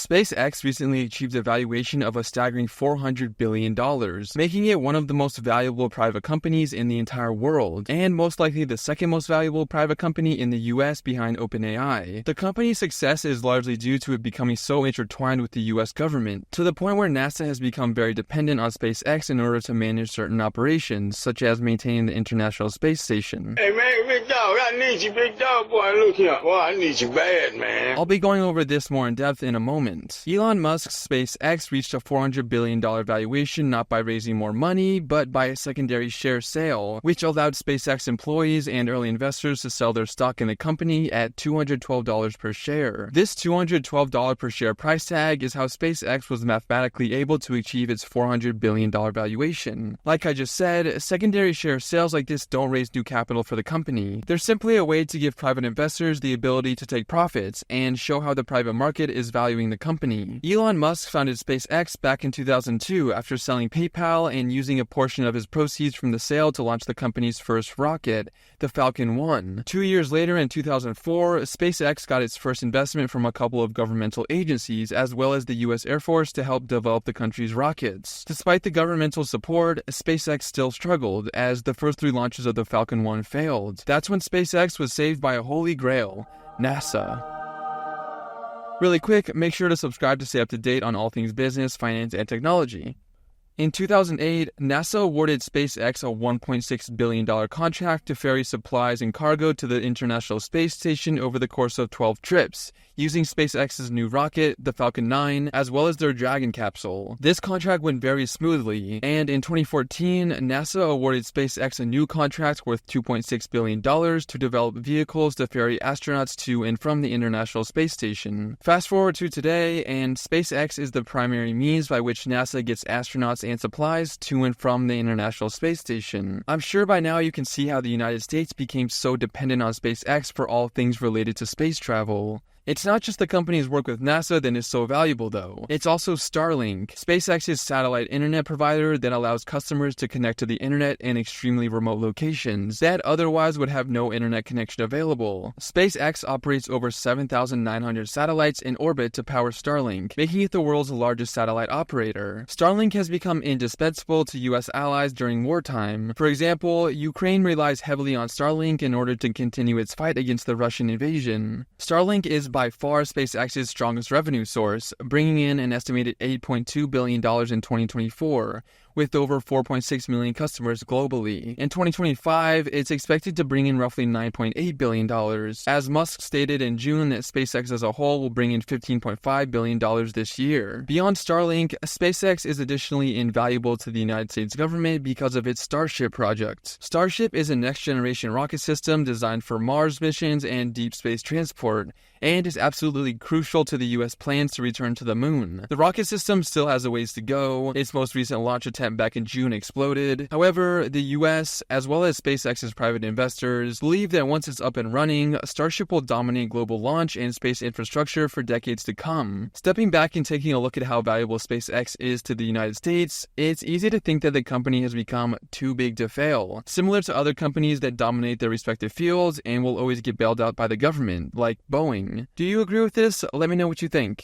SpaceX recently achieved a valuation of a staggering $400 billion, making it one of the most valuable private companies in the entire world, and most likely the second most valuable private company in the US behind OpenAI. The company's success is largely due to it becoming so intertwined with the US government, to the point where NASA has become very dependent on SpaceX in order to manage certain operations, such as maintaining the International Space Station. Hey man, big dog, I need you, big dog. Boy, look here. Boy, I need you bad, man. I'll be going over this more in depth in a moment. Elon Musk's SpaceX reached a $400 billion valuation not by raising more money, but by a secondary share sale, which allowed SpaceX employees and early investors to sell their stock in the company at $212 per share. This $212 per share price tag is how SpaceX was mathematically able to achieve its $400 billion valuation. Like I just said, secondary share sales like this don't raise new capital for the company. They're simply a way to give private investors the ability to take profits and show how the private market is valuing the company. Elon Musk founded SpaceX back in 2002 after selling PayPal and using a portion of his proceeds from the sale to launch the company's first rocket, the Falcon 1. 2 years later, in 2004, SpaceX got its first investment from a couple of governmental agencies, as well as the US Air Force, to help develop the country's rockets. Despite the governmental support, SpaceX still struggled, as the first 3 launches of the Falcon 1 failed. That's when SpaceX was saved by a holy grail, NASA. Really quick, make sure to subscribe to stay up to date on all things business, finance, and technology. In 2008, NASA awarded SpaceX a $1.6 billion contract to ferry supplies and cargo to the International Space Station over the course of 12 trips, using SpaceX's new rocket, the Falcon 9, as well as their Dragon capsule. This contract went very smoothly, and in 2014, NASA awarded SpaceX a new contract worth $2.6 billion to develop vehicles to ferry astronauts to and from the International Space Station. Fast forward to today, and SpaceX is the primary means by which NASA gets astronauts and supplies to and from the International Space Station. I'm sure by now you can see how the United States became so dependent on SpaceX for all things related to space travel. It's not just the company's work with NASA that is so valuable, though. It's also Starlink, SpaceX's satellite internet provider that allows customers to connect to the internet in extremely remote locations that otherwise would have no internet connection available. SpaceX operates over 7,900 satellites in orbit to power Starlink, making it the world's largest satellite operator. Starlink has become indispensable to US allies during wartime. For example, Ukraine relies heavily on Starlink in order to continue its fight against the Russian invasion. Starlink is by far SpaceX's strongest revenue source, bringing in an estimated $8.2 billion in 2024, with over 4.6 million customers globally. In 2025, it's expected to bring in roughly $9.8 billion, as Musk stated in June that SpaceX as a whole will bring in $15.5 billion this year. Beyond Starlink, SpaceX is additionally invaluable to the United States government because of its Starship project. Starship is a next-generation rocket system designed for Mars missions and deep space transport, and is absolutely crucial to the US plans to return to the moon. The rocket system still has a ways to go. Its most recent launch attempt back in June exploded. However, the US, as well as SpaceX's private investors, believe that once it's up and running, Starship will dominate global launch and space infrastructure for decades to come. Stepping back and taking a look at how valuable SpaceX is to the United States, it's easy to think that the company has become too big to fail, similar to other companies that dominate their respective fields and will always get bailed out by the government, like Boeing. Do you agree with this? Let me know what you think.